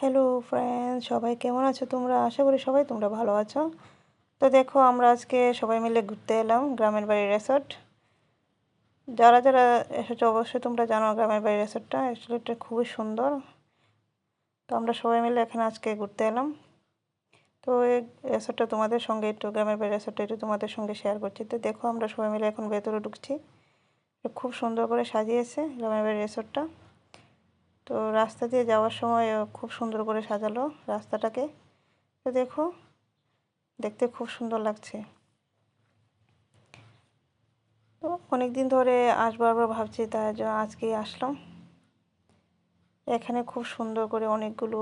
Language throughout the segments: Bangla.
হ্যালো ফ্রেন্ডস, সবাই কেমন আছো তোমরা? আশা করি সবাই তোমরা ভালো আছো। তো দেখো, আমরা আজকে সবাই মিলে ঘুরতে এলাম গ্রামের বাড়ি রিসর্ট। যারা যারা এসেছো অবশ্যই তোমরা জানো গ্রামের বাড়ি রিসর্টটা অ্যাকচুয়ালি এটা খুবই সুন্দর। তো আমরা সবাই মিলে এখানে আজকে ঘুরতে এলাম। তো এই রিসর্টটা তোমাদের সঙ্গে একটু গ্রামের বাড়ি রিসর্টটা একটু তোমাদের সঙ্গে শেয়ার করছি। তো দেখো, আমরা সবাই মিলে এখন ভেতরে ঢুকছি। খুব সুন্দর করে সাজিয়েছে গ্রামের বাড়ি রিসর্টটা। তো রাস্তা দিয়ে যাওয়ার সময় খুব সুন্দর করে সাজালো রাস্তাটাকে। তো দেখো, দেখতে খুব সুন্দর লাগছে। তো অনেক দিন ধরে আসবার ভাবছি, তাই জন্য আজকেই আসলাম। এখানে খুব সুন্দর করে অনেকগুলো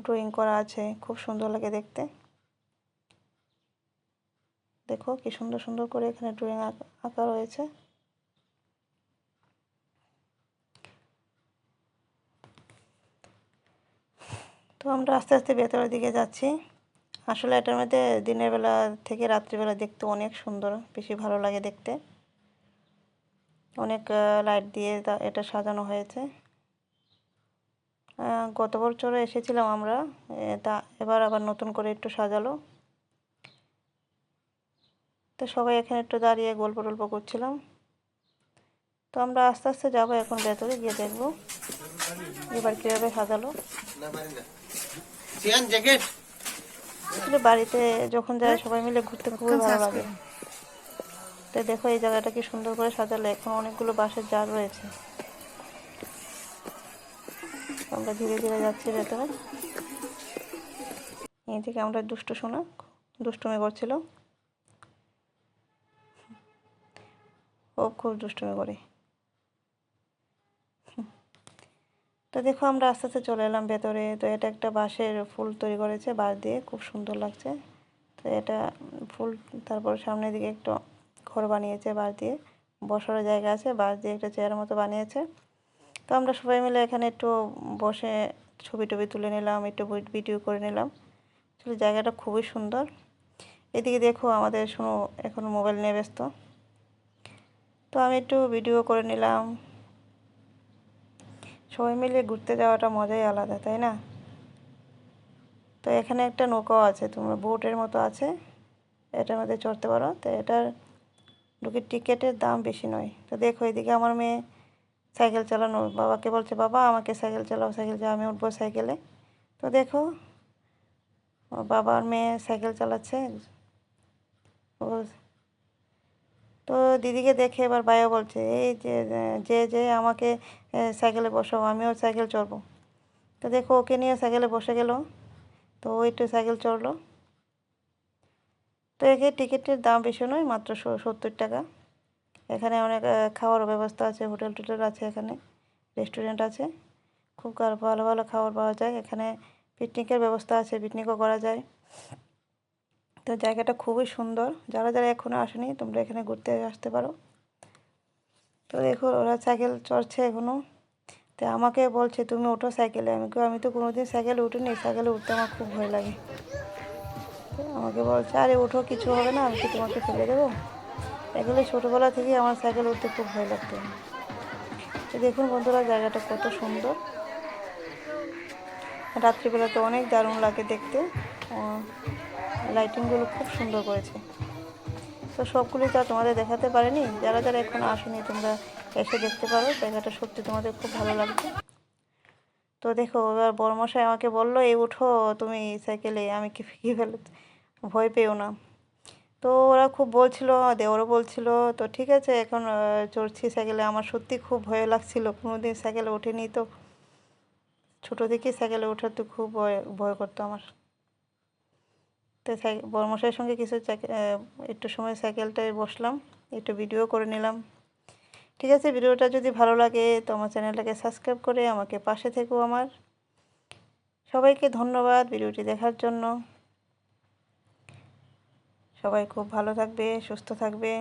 ড্রয়িং করা আছে, খুব সুন্দর লাগে দেখতে। দেখো কি সুন্দর সুন্দর করে এখানে ড্রয়িং আঁকা রয়েছে। তো আমরা আস্তে আস্তে ভেতরের দিকে যাচ্ছি। আসলে এটার মধ্যে দিনের বেলা থেকে রাত্রিবেলা দেখতে অনেক সুন্দর, বেশি ভালো লাগে দেখতে। অনেক লাইট দিয়ে এটা সাজানো হয়েছে। গত বছরে এসেছিলাম আমরা, তা এবার আবার নতুন করে একটু সাজালো। তো সবাই এখানে একটু দাঁড়িয়ে গল্প টল্প করছিলাম। তো আমরা আস্তে আস্তে যাবো, এখন ভেতরে গিয়ে দেখবো এবার কীভাবে সাজালো। আসলে বাড়িতে যখন যায় সবাই মিলে ঘুরতে খুবই ভালো লাগে। তো দেখো এই জায়গাটা কি সুন্দর করে সাজালো। এখন অনেকগুলো বাঁশের জার রয়েছে। আমরা ধীরে ধীরে যাচ্ছি ভেতরে। এই থেকে আমরা দুষ্টু শোনা দুষ্টুমি করছিল। ও খুব দুষ্টুমি করে। তো দেখো, আমরা আস্তে আস্তে চলে এলাম ভেতরে। তো এটা একটা বাঁশের ফুল তৈরি করেছে বাঁশ দিয়ে, খুব সুন্দর লাগছে। তো এটা ফুল, তারপর সামনের দিকে একটু ঘর বানিয়েছে বাঁশ দিয়ে, বসার জায়গা আছে, বাঁশ দিয়ে একটা চেয়ারের মতো বানিয়েছে। তো আমরা সবাই মিলে এখানে একটু বসে ছবি টবি তুলে নিলাম, একটু ভিডিও করে নিলাম। আসলে জায়গাটা খুবই সুন্দর। এদিকে দেখো, আমাদের শোনো এখন মোবাইল নিয়ে ব্যস্ত। তো আমি একটু ভিডিও করে নিলাম। সবাই মিলে ঘুরতে যাওয়াটা মজাই আলাদা, তাই না? তো এখানে একটা নৌকাও আছে, তোমরা বোটের মতো আছে, এটার মধ্যে চড়তে পারো। তো এটার ঢুকে টিকিটের দাম বেশি নয়। তো দেখো এদিকে আমার মেয়ে সাইকেল চালানো, বাবাকে বলছে বাবা আমাকে সাইকেল চালাও, সাইকেল চালাও, আমি উঠবো সাইকেলে। তো দেখো বাবা আর মেয়ে সাইকেল চালাচ্ছে। তো দিদিকে দেখে এবার ভাইও বলছে এই যে যে যে আমাকে সাইকেলে বসাও, আমিও সাইকেল চড়বো। তো দেখো ওকে নিয়ে সাইকেলে বসে গেল। তো ও একটু সাইকেল চড়লো। তো একে টিকিটের দাম বেশি নয়, মাত্র 70 টাকা। এখানে অনেক খাওয়ার ব্যবস্থা আছে, হোটেল টোটেল আছে, এখানে রেস্টুরেন্ট আছে, খুব ভালো ভালো খাবার পাওয়া যায় এখানে। পিকনিকের ব্যবস্থা আছে, পিকনিকও করা যায়। তো জায়গাটা খুবই সুন্দর। যারা যারা এখনও আসেনি তোমরা এখানে ঘুরতে আসতে পারো। তো দেখো ওরা সাইকেল চড়ছে এখনও। তো আমাকে বলছে তুমি ওঠো সাইকেলে। আমি তো কোনোদিন সাইকেলে উঠিনি, সাইকেলে উঠতে আমার খুব ভয় লাগে। তো আমাকে বলছে আরে ওঠো, কিছু হবে না, আমি কি তোমাকে ফেলে দেবো। এগুলো ছোটোবেলা থেকেই আমার সাইকেল উঠতে খুব ভয় লাগতো। তো দেখুন বন্ধুরা, জায়গাটা কত সুন্দর। রাত্রিবেলা তো অনেক দারুণ লাগে দেখতে। লাইটিংগুলো খুব সুন্দর করেছে। তো সবগুলি তো তোমাদের দেখাতে পারিনি। যারা যারা এখনো আসেনি তোমরা এসে দেখতে পারো, জায়গাটা সত্যি তোমাদের খুব ভালো লাগবে। তো দেখো এবার বড়মশাই আমাকে বললো এই উঠো তুমি সাইকেলে, আমি কি ফেলে, ভয় পেও না। তো ওরা খুব বলছিল, দেওরও বলছিল। তো ঠিক আছে এখন চড়ছি সাইকেলে। আমার সত্যি খুব ভয় লাগছিল, কোনোদিন সাইকেলে ওঠেনি তো। ছোটো থেকেই সাইকেলে ওঠার তো খুব ভয় ভয় করতো আমার। তো বড়মশাইয়ের সঙ্গে কিছু একটু সময় সাইকেলটায় বসলাম, একটু ভিডিও করে নিলাম। ঠিক আছে, ভিডিওটা যদি ভালো লাগে তো আমার চ্যানেলটাকে সাবস্ক্রাইব করে আমাকে পাশে থেকো আমার। সবাইকে ধন্যবাদ ভিডিওটি দেখার জন্য। সবাই খুব ভালো থাকবে, সুস্থ থাকবে।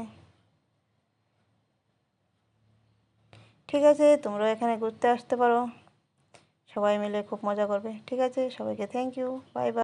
ঠিক আছে, তোমরা এখানে ঘুরতে আসতে পারো, সবাই মিলে খুব মজা করবে। ঠিক আছে, সবাইকে থ্যাংক ইউ, বাই বাই।